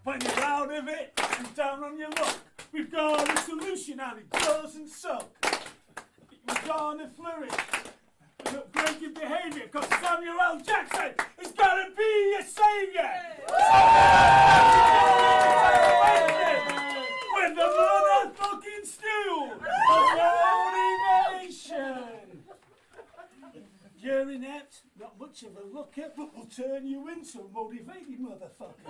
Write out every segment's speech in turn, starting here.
When you're out of it and down on your luck, we've got a solution and it doesn't suck. We're gonna flourish and upgrade your behaviour, because Samuel L. Jackson is gonna be your saviour. With the motherfucking stool of motivation. You're inept, not much of a looker, but we'll turn you into a motivated motherfucker.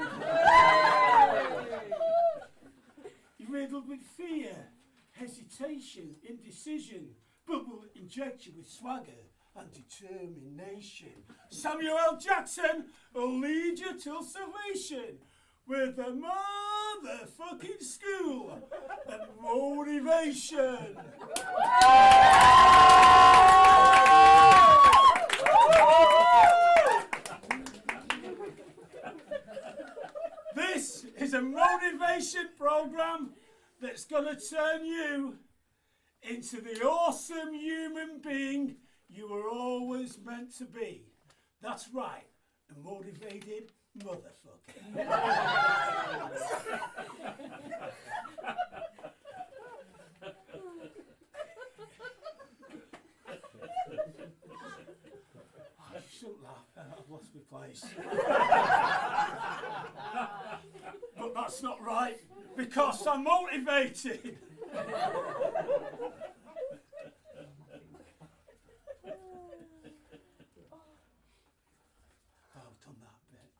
You're riddled with fear, hesitation, indecision, but we'll inject you with swagger and determination. Samuel L. Jackson will lead you till salvation with a motherfucking school of motivation. This is a motivation program that's going to turn you into the awesome human being you were always meant to be. That's right, a motivated motherfucker. I shouldn't laugh, I've lost my place. But that's not right, because I'm motivated. I've done that bit.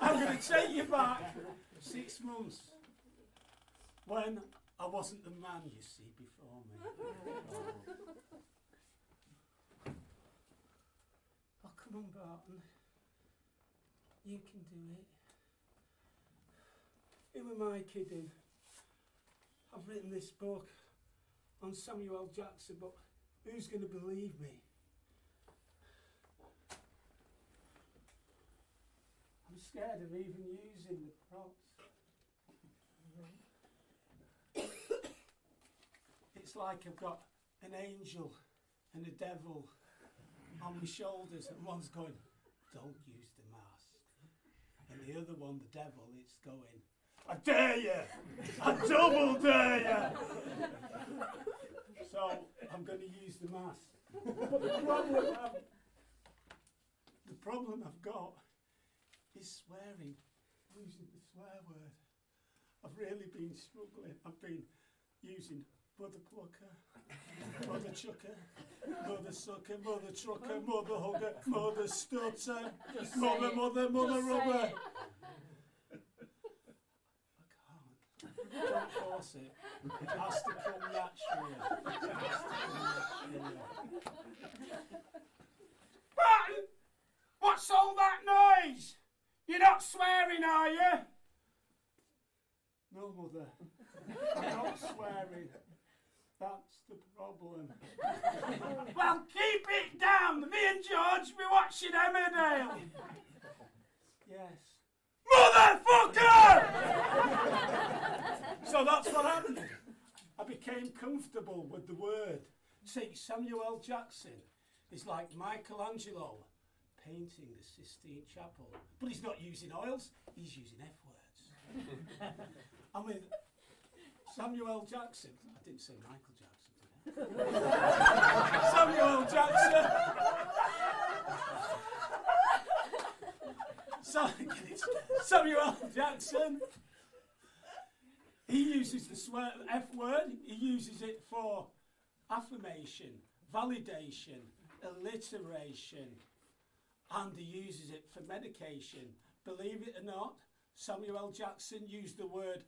I'm going to take you back 6 months when I wasn't the man you see before me. Oh, come on, Barton. You can do it. Who am I kidding? I've written this book on Samuel L. Jackson, but who's going to believe me? I'm scared of even using the props. It's like I've got an angel and a devil on my shoulders, and one's going, don't use the mask. And the other one, the devil, it's going, I dare you! I double dare you! So I'm going to use the mask. But the problem I've got is swearing, using the swear word. I've really been struggling. I've been using mother plucker, mother chucker, mother sucker, mother trucker, mother hugger, mother stutter, mother rubber. Don't force it. It has to come naturally. Barton! What's all that noise? You're not swearing, are you? No, Mother. I'm not swearing. That's the problem. Well, keep it down. Me and George be watching Emmerdale. Yes. Motherfucker! So that's what happened. I became comfortable with the word. See, Samuel L. Jackson is like Michelangelo painting the Sistine Chapel. But he's not using oils, he's using F words. I mean, Samuel L. Jackson, I didn't say Michael Jackson, did I? Samuel L. Jackson. Samuel L. Jackson, he uses the F word, he uses it for affirmation, validation, alliteration, and he uses it for medication. Believe it or not, Samuel L. Jackson used the word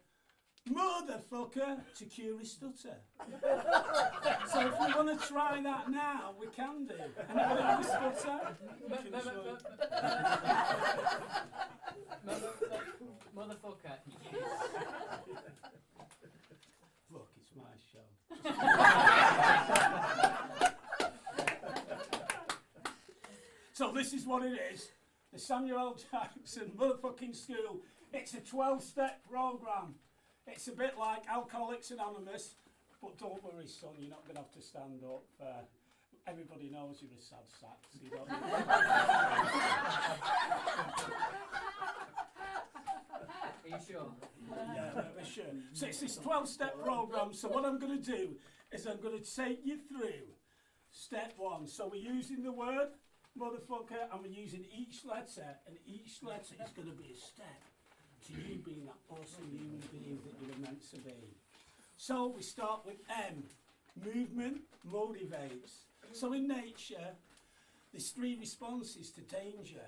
motherfucker to cure his stutter. So if we want to try that now, we can do. Anybody have a stutter? Motherfucker. Look, it's my show. So this is what it is. The Samuel L. Jackson motherfucking school. It's a 12-step program. It's a bit like Alcoholics Anonymous, but don't worry, son, you're not going to have to stand up. Everybody knows you're a sad sack, so you don't structure. So it's this 12-step program. So what I'm going to do is I'm going to take you through step 1. So we're using the word motherfucker, and we're using each letter, and each letter is going to be a step to you being that awesome human being that you were meant to be. So we start with M. Movement motivates. So in nature, there's 3 responses to danger.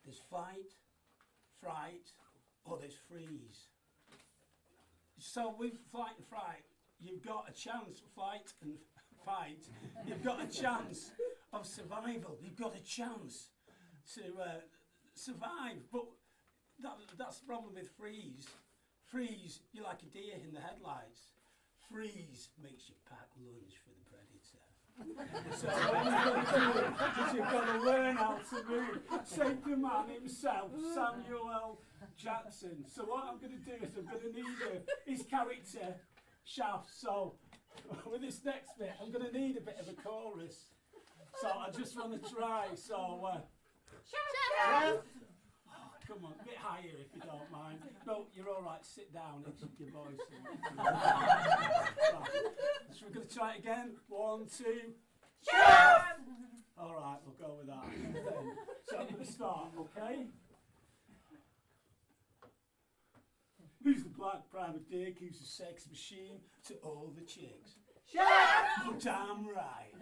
There's fight, fright, or there's freeze. So with flight and fright, you've got a chance, flight and fight, you've got a chance of survival. You've got a chance to survive. But that's the problem with freeze. Freeze, you're like a deer in the headlights. Freeze makes you pack lunch for the predator. So what you've got to do is you've got to learn how to move. Take the man himself, Samuel Jackson. So what I'm going to do is I'm going to need his character, Shaft. So with this next bit, I'm going to need a bit of a chorus. So I just want to try. So, Shaft! Come on, a bit higher if you don't mind. No, you're all right. Sit down. It's your voice. Right. So we're going to try it again. 1, 2. Shaft! All right, we'll go with that. So I'm going to start, okay? Who's the black private dick who's a sex machine to all the chicks? Shaft! Damn right.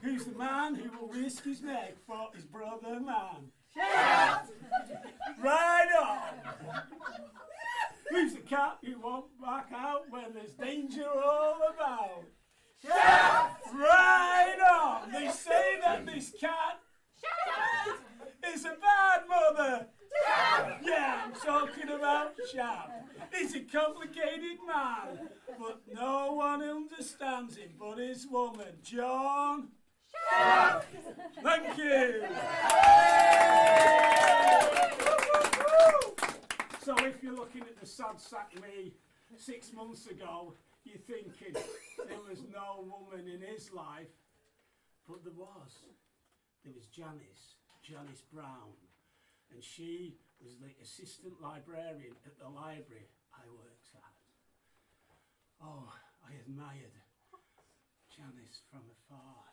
Who's the man who will risk his neck for his brother man? Shaft! Right on! Who's the cat who won't back out when there's danger all about? Shaft! Right on! They say that this cat is a bad mother. Shaft! Yeah, I'm talking about Shaft. He's a complicated man, but no one understands him but his woman, John. Shaft! Thank you. So if you're looking at the sad sack me 6 months ago, you're thinking there was no woman in his life, but there was. There was Janice Brown, and she was the assistant librarian at the library I worked at. Oh, I admired Janice from afar.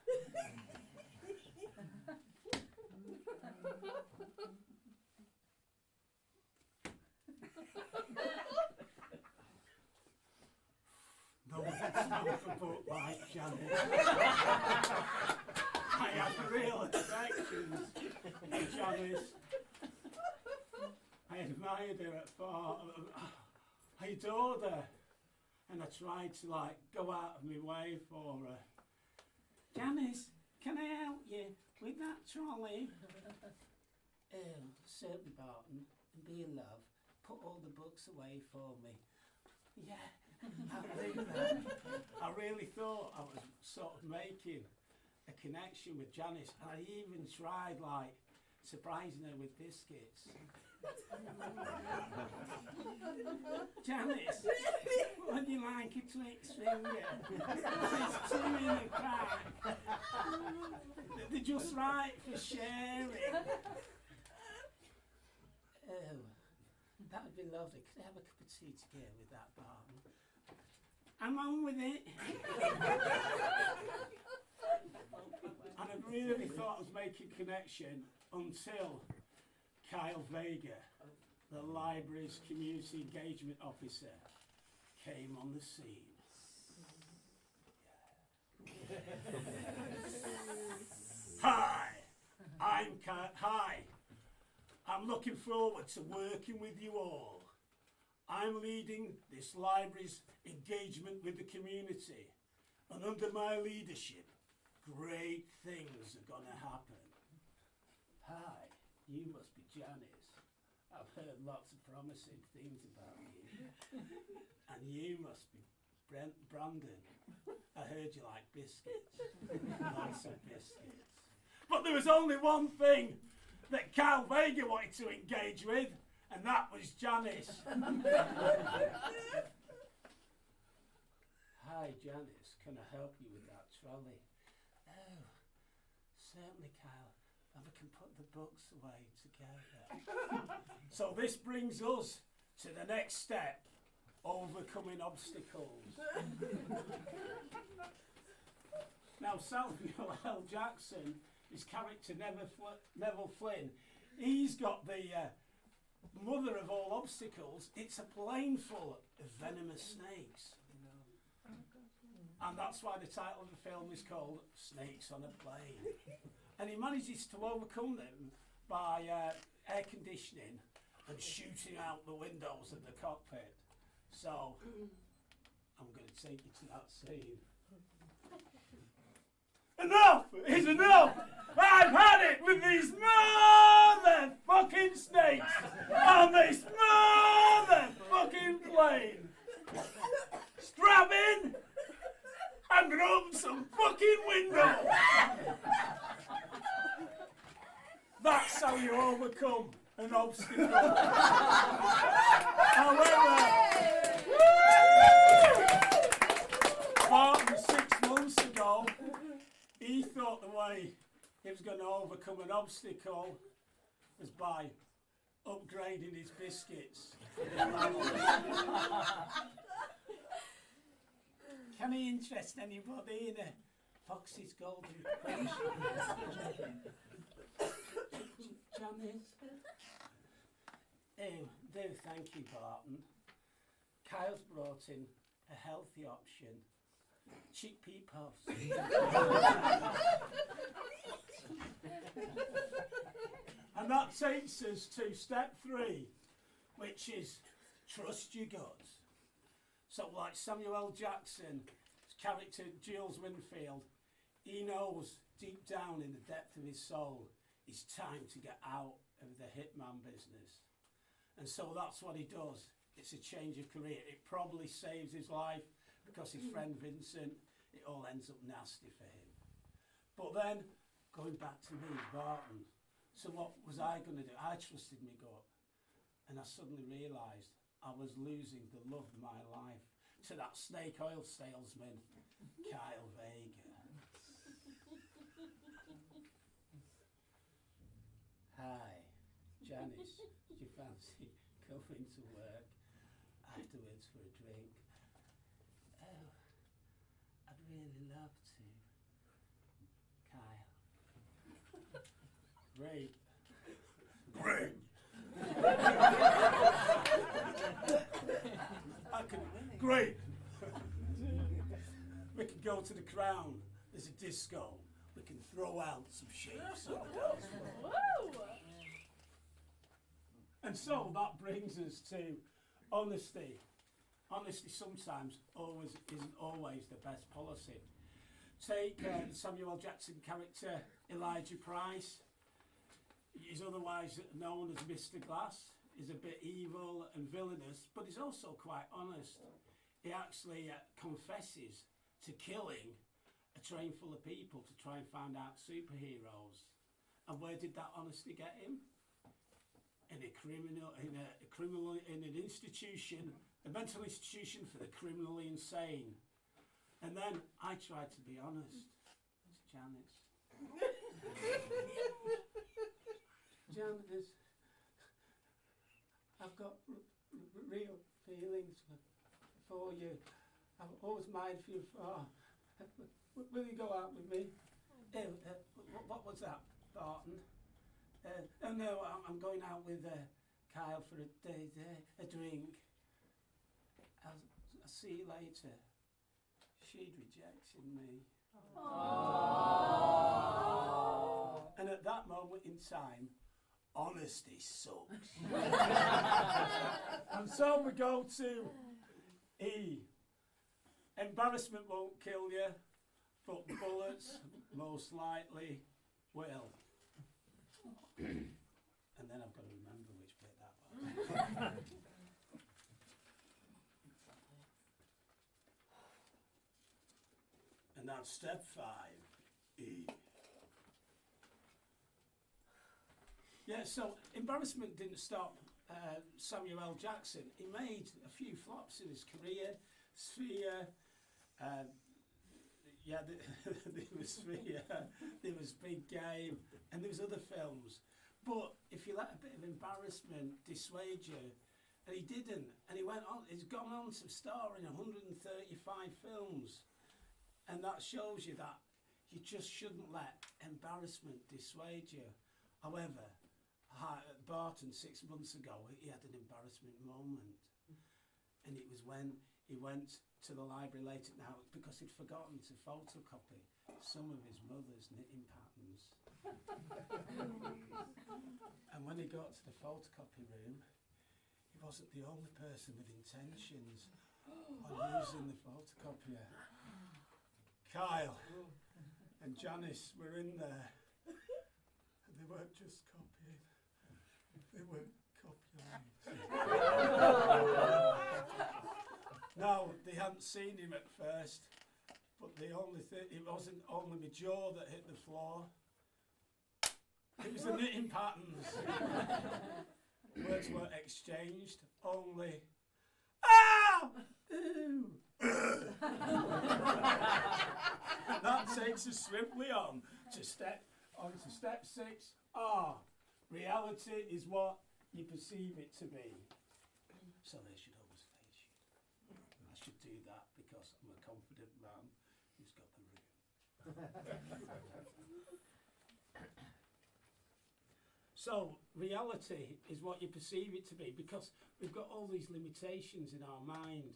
No one had smoked a book like Janice. I had real affections for Janice. I admired her at far. I adored her. And I tried to go out of my way for her. Janice, can I help you with that trolley? Oh, certainly, Barton. And be a love. Put all the books away for me. Yeah, I think that. I really thought I was sort of making a connection with Janice. I even tried surprising her with biscuits. Janice, would you like a Twix finger? There's 2 in the pack. They're just right for sharing. Oh, that would be lovely. Could I have a cup of tea to go with that, Barton? I'm on with it. And I really thought I was making connection until Kyle Vega, the library's community engagement officer, came on the scene. Hi, I'm looking forward to working with you all. I'm leading this library's engagement with the community, and under my leadership, great things are going to happen. Hi, you must be Janice. I've heard lots of promising things about you. And you must be Brandon. I heard you like biscuits. Lots of biscuits. But there was only one thing that Kyle Vega wanted to engage with, and that was Janice. Hi, Janice. Can I help you with that trolley? Oh, certainly, Kyle. And we can put the books away together. So this brings us to the next step overcoming obstacles. Now, Samuel L. Jackson, his character Neville Flynn, he's got the mother of all obstacles. It's a plane full of venomous snakes. And that's why the title of the film is called Snakes on a Plane. And he manages to overcome them by air conditioning and shooting out the windows of the cockpit. So, I'm going to take you to that scene. Enough is enough! I've had it with these motherfucking snakes on this motherfucking plane! Strap in and open some fucking windows! That's how you overcome an obstacle. However, Barton 6 months ago, he thought the way he was going to overcome an obstacle was by upgrading his biscuits. Can he interest anybody in a Foxy's Golden Crunch? Janice? Oh, do thank you, Barton. Kyle's brought in a healthy option. Chickpea puffs. And that takes us to step 3, which is trust your guts. So like Samuel L. Jackson's character Jules Winfield, he knows deep down in the depth of his soul it's time to get out of the hitman business. And so that's what he does. It's a change of career. It probably saves his life because his friend Vincent, it all ends up nasty for him. But then, going back to me, Barton, so what was I going to do? I trusted my gut. And I suddenly realised I was losing the love of my life to that snake oil salesman, Kyle Vega. Hi, Janice, do you fancy coming to work afterwards for a drink? Oh, I'd really love to. Kyle. Great. Great. Great. We can go to the Crown. There's a disco. We can throw out some shapes on the dance floor. And so that brings us to honesty. Honesty sometimes isn't always the best policy. Take Samuel L. Jackson character Elijah Price. He's otherwise known as Mr. Glass. He's a bit evil and villainous, but he's also quite honest. He actually confesses to killing a train full of people to try and find out superheroes. And where did that honesty get him? In an institution, a mental institution for the criminally insane. And then I tried to be honest. It's Janice. Janice, I've got real feelings for you. I've always minded for you. Will you go out with me? What was that, Barton? Oh no, I'm going out with Kyle for a drink. I'll see you later. She'd rejected me. Aww. And at that moment in time, honesty sucks. And so we go to E. Embarrassment won't kill you, but bullets most likely will. And then I've got to remember which bit that was. And that's step 5, E. Yeah, so embarrassment didn't stop Samuel L. Jackson. He made a few flops in his career. Sphere, there was Sphere, there was Big Game, and there was other films. But if you let a bit of embarrassment dissuade you, And he didn't. And he went on, he's gone on to star in 135 films. And that shows you that you just shouldn't let embarrassment dissuade you. However, Barton 6 months ago, he had an embarrassment moment. And it was when he went to the library late at night because he'd forgotten to photocopy some of his mother's knitting patterns. And when he got to the photocopy room, he wasn't the only person with intentions on using the photocopier. Kyle and Janice were in there, and they weren't just copying, they were copying. No, they hadn't seen him at first, but the only thing, it wasn't only my jaw that hit the floor, it was the knitting patterns. Words weren't exchanged, only "ah! Ooh!" And that takes us swiftly on to step 6. Reality is what you perceive it to be. So they should always face you. I should do that because I'm a confident man who's got the room. So reality is what you perceive it to be, because we've got all these limitations in our mind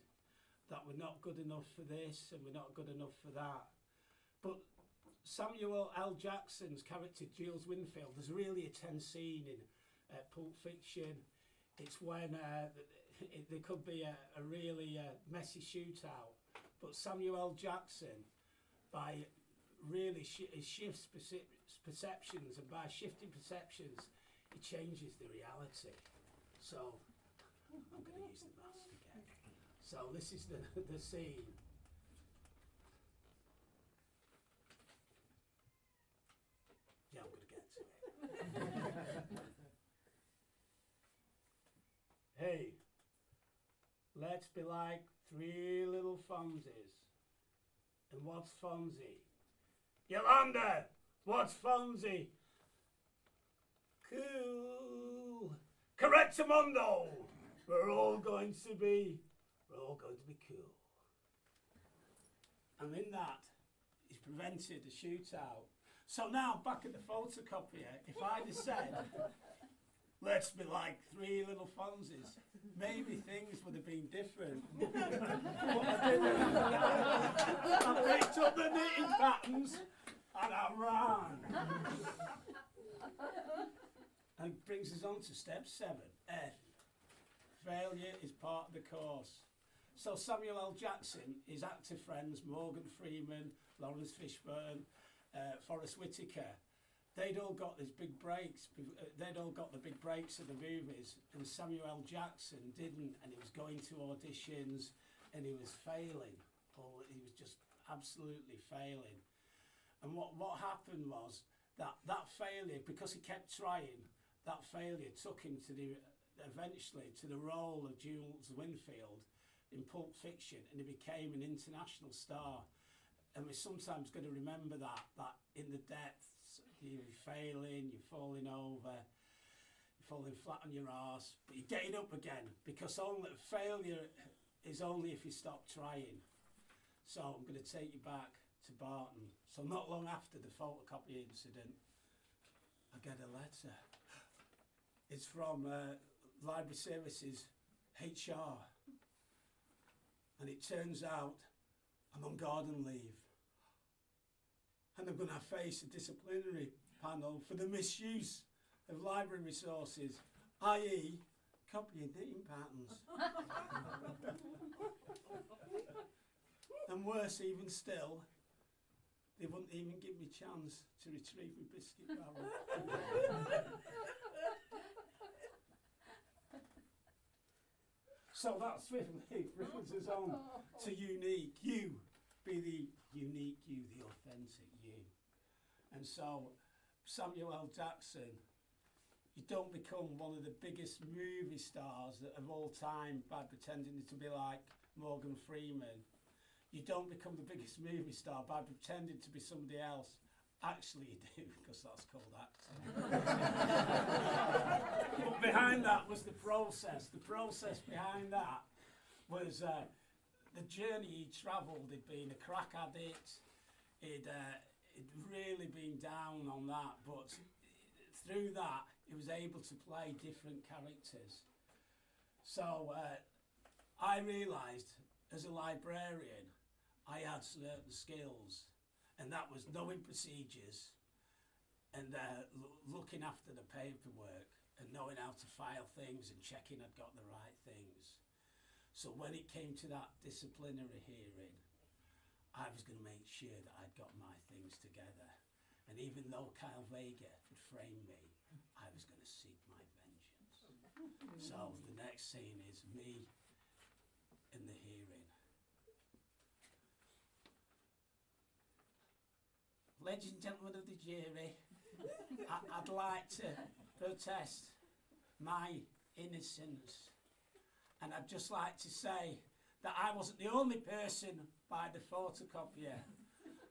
that we're not good enough for this and we're not good enough for that. But Samuel L. Jackson's character Jules Winfield, there's really a tense scene in Pulp Fiction. It's when there could be a really messy shootout, but Samuel L. Jackson, by really shifts perceptions, and by shifting perceptions, it changes the reality. So I'm going to use the mask again. So this is the scene. Yeah, I'm going to get to it. Hey, let's be like 3 little Fonzies. And what's Fonzie? Yolanda, what's Fonzie? Cool. Correctamundo. We're all going to be cool. And in that, he's prevented a shootout. So now, back at the photocopier, if I'd have said, let's be like 3 little Fonzies, maybe things would have been different. But I didn't. I picked up the knitting patterns and I ran. And it brings us on to step 7, F. Failure is part of the course. So Samuel L. Jackson, his actor friends, Morgan Freeman, Lawrence Fishburne, Forrest Whitaker, they'd all got these big breaks. They'd all got the big breaks of the movies, and Samuel L. Jackson didn't, and he was going to auditions, and he was failing. He was just absolutely failing. And what happened was that failure, because he kept trying, that failure took him eventually to the role of Jules Winfield in Pulp Fiction, and he became an international star. And we're sometimes going to remember that in the depths, you're failing, you're falling over, you're falling flat on your arse, but you're getting up again, because failure is only if you stop trying. So I'm going to take you back to Barton. So not long after the photocopy incident, I get a letter. It's from Library Services HR, and it turns out I'm on garden leave, and I'm going to face a disciplinary panel for the misuse of library resources, i.e. copying knitting patterns. And worse even still, they wouldn't even give me a chance to retrieve my biscuit barrel. So that swiftly brings us on to unique. You, be the unique you, the authentic you. And so, Samuel L. Jackson, you don't become one of the biggest movie stars of all time by pretending to be like Morgan Freeman. You don't become the biggest movie star by pretending to be somebody else. Actually you do, because that's called acting. But behind that was the process. The process behind that was the journey he travelled. He'd been a crack addict. He'd really been down on that, but through that, he was able to play different characters. So I realised, as a librarian, I had certain skills, and that was knowing procedures and looking after the paperwork and knowing how to file things and checking I'd got the right things. So when it came to that disciplinary hearing, I was going to make sure that I'd got my things together. And even though Kyle Vega had framed me, I was going to seek my vengeance. So the next scene is me in the hearing. Ladies and gentlemen of the jury, I'd like to protest my innocence. And I'd just like to say that I wasn't the only person by the photocopier.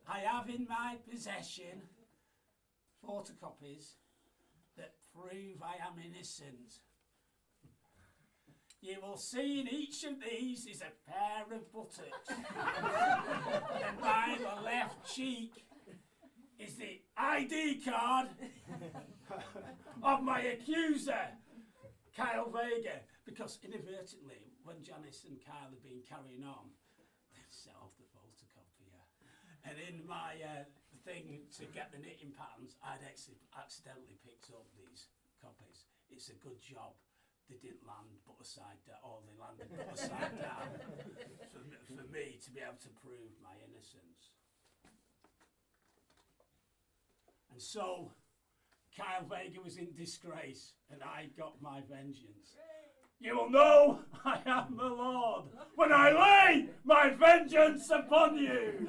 I have in my possession photocopies that prove I am innocent. You will see in each of these is a pair of buttocks. And by the left cheek is the ID card of my accuser, Kyle Vega. Because inadvertently, when Janice and Kyle had been carrying on, they'd set off the photocopier. And in my thing to get the knitting patterns, I'd accidentally picked up these copies. It's a good job they didn't land but upside down, or they landed but upside down for me to be able to prove my innocence. And so, Kyle Vega was in disgrace, and I got my vengeance. You will know I am the Lord when I lay my vengeance upon you.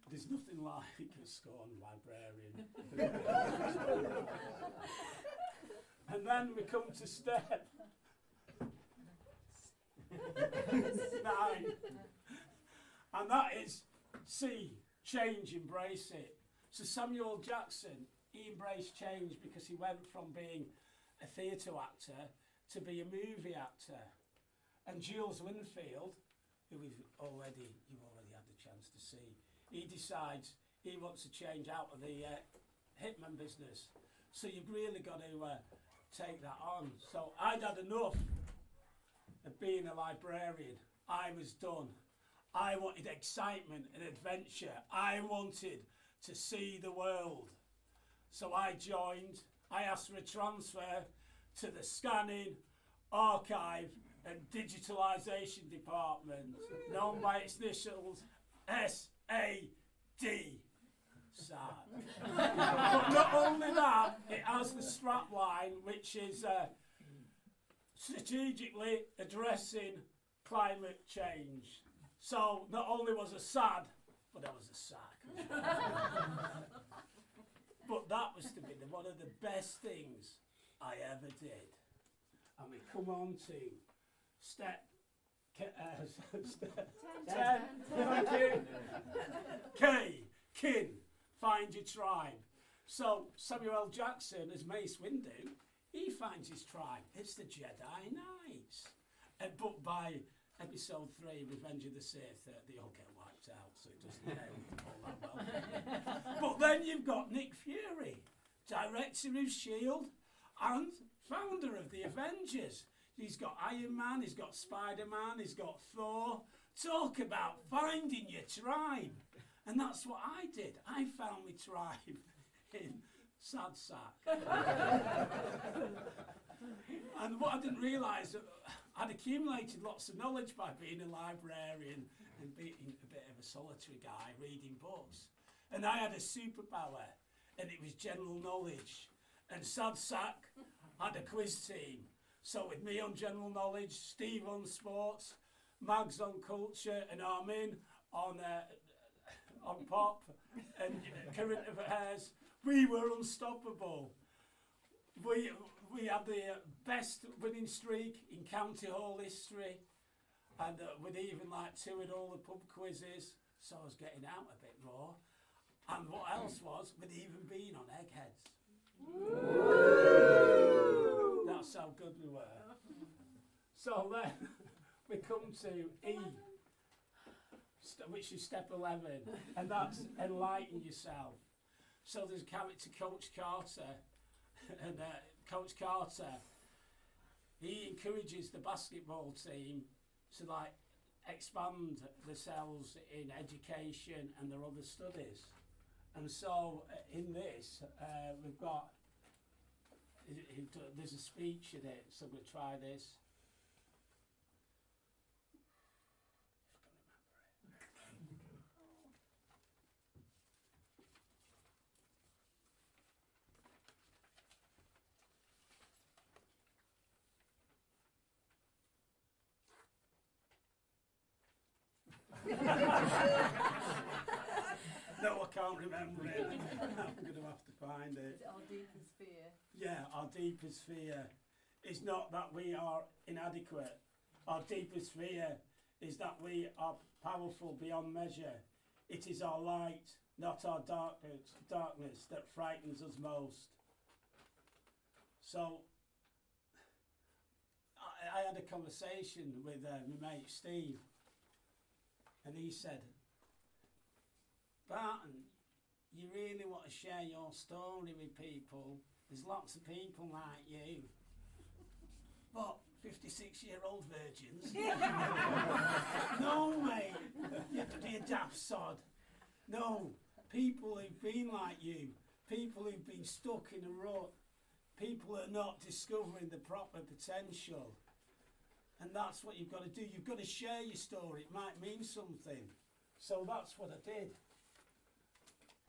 There's nothing like a scorned librarian. And then we come to step 9. And that is C, change, embrace it. So Samuel Jackson, he embraced change because he went from being a theatre actor to be a movie actor. And Jules Winfield, who you've already had the chance to see, he decides he wants to change out of the hitman business. So you've really got to take that on. So I'd had enough of being a librarian. I was done. I wanted excitement and adventure. I wanted to see the world. So I joined. I asked for a transfer to the scanning, archive and digitalisation department, known by its initials S.A.D. SAD. But not only that, it has the strapline, which is strategically addressing climate change. So not only was I sad, but I was a sack. But that was to be one of the best things I ever did. And we come on to step 10. Thank you. K, kin, find your tribe. So Samuel L. Jackson, as Mace Windu, he finds his tribe. It's the Jedi Knights. But by episode 3, Revenge of the Sith, they all get wiped out, so it doesn't end all that well. But then you've got Nick Fury, director of S.H.I.E.L.D. and founder of the Avengers. He's got Iron Man, he's got Spider-Man, he's got Thor. Talk about finding your tribe. And that's what I did. I found my tribe in Sad Sack. And what I didn't realise, I'd accumulated lots of knowledge by being a librarian and being a bit of a solitary guy, reading books. And I had a superpower, and it was general knowledge. And Sad Sack had a quiz team. So with me on general knowledge, Steve on sports, Mags on culture, and Armin on pop and current affairs, we were unstoppable. We had the best winning streak in County Hall history, and we'd even like 2 in all the pub quizzes, so I was getting out a bit more. And what else was, we'd even been on Eggheads. So then we come to E, which is step 11, and that's enlighten yourself. So there's a character, Coach Carter, and Coach Carter, he encourages the basketball team to like expand themselves in education and their other studies. And so in this, we've got, there's a speech in it, so I'm going to try this. No, I can't remember it. I'm going to have to find it. Is it our deepest fear? Yeah, our deepest fear is not that we are inadequate. Our deepest fear is that we are powerful beyond measure. It is our light, not our darkness that frightens us most. So, I had a conversation with my mate Steve, and he said, Barton, you really want to share your story with people. There's lots of people like you. What, 56-year-old virgins? No, mate, you'd be a daft sod. No, people who've been like you, people who've been stuck in a rut, people who are not discovering the proper potential. And that's what you've got to do. You've got to share your story. It might mean something. So that's what I did.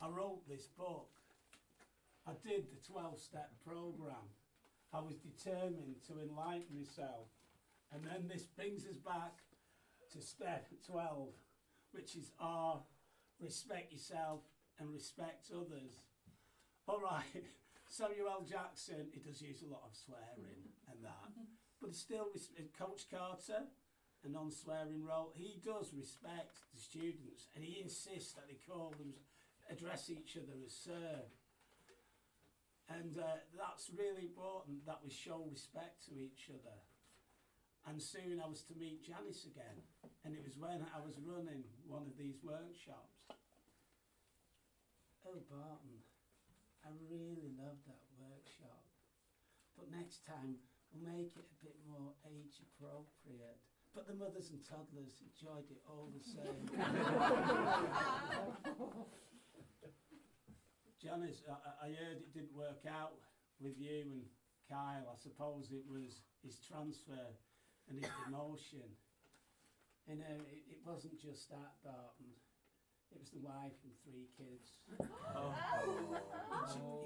I wrote this book. I did the 12-step program. I was determined to enlighten myself. And then this brings us back to step 12, which is R, respect yourself and respect others. All right, Samuel L. Jackson, he does use a lot of swearing and that, but still, Coach Carter, a non-swearing role, he does respect the students, and he insists that they call them, address each other as sir. And that's really important, that we show respect to each other. And soon I was to meet Janice again, and it was when I was running one of these workshops. Oh, Barton, I really loved that workshop, but next time we'll make it a bit more age appropriate. But the mothers and toddlers enjoyed it all the same. Janice, I heard it didn't work out with you and Kyle. I suppose it was his transfer and his demotion. You know, it wasn't just that, Barton. It was the wife and 3 kids.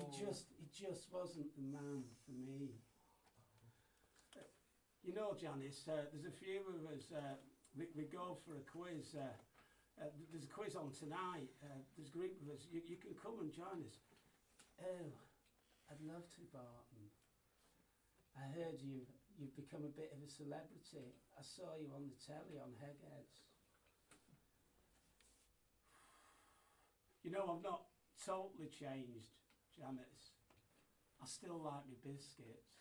It just wasn't the man for me. You know, Janice, there's a few of us, we go for a quiz. There's a quiz on tonight. There's a group of us. You can come and join us. Oh, I'd love to, Barton. I heard you've become a bit of a celebrity. I saw you on the telly on Headheads. You know, I've not totally changed, Janice. I still like my biscuits.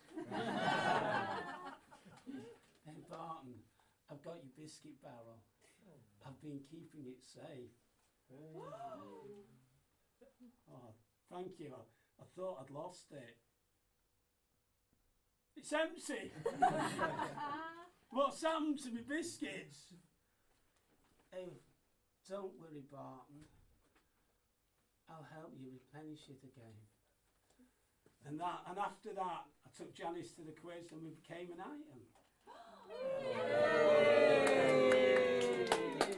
Hey, Barton, I've got your biscuit barrel. I've been keeping it safe. Oh, thank you. I thought I'd lost it. It's empty. What's happened to my biscuits? Oh, don't worry, Barton. I'll help you replenish it again. And after that, I took Janice to the quiz and we became an item.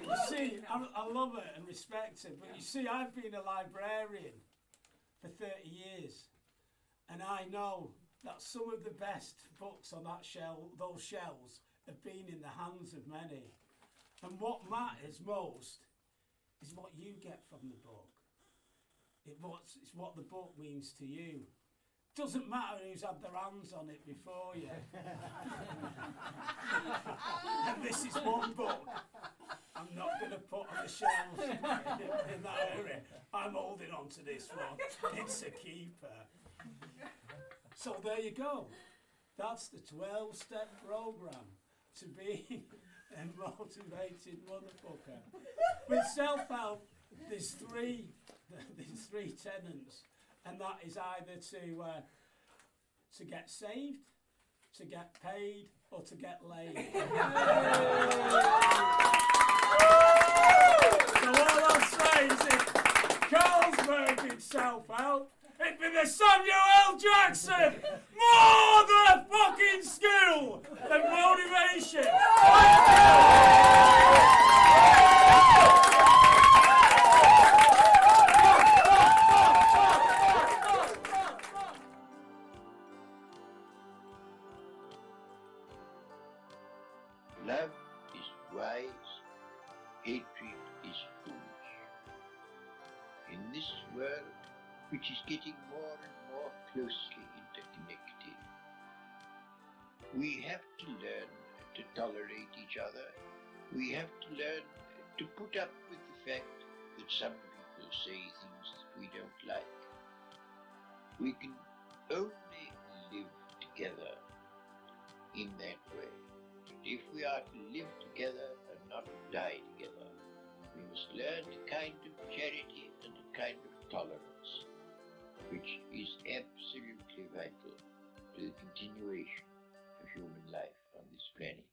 You see, I love her and respect her, but you see, I've been a librarian for 30 years, and I know that some of the best books on that those shelves, have been in the hands of many. And what matters most is what you get from the book. It's what the book means to you. Doesn't matter who's had their hands on it before you. And this is one book I'm not going to put on the shelves in that area. I'm holding on to this one. It's a keeper. So there you go. That's the 12-step program. to being a motivated motherfucker. With self-help, there's three tenets, and that is either to get saved, to get paid, or to get laid. So all I'll say is if Carlsberg did self-help, it'd be the Samuel L. Jackson motherfucking school of motivation. Love is wise, hatred is foolish. In this world, which is getting more and more closely interconnected, we have to learn to tolerate each other. We have to learn to put up with the fact that some people say things that we don't like. We can only live together in that way. If we are to live together and not die together, we must learn a kind of charity and a kind of tolerance, which is absolutely vital to the continuation of human life on this planet.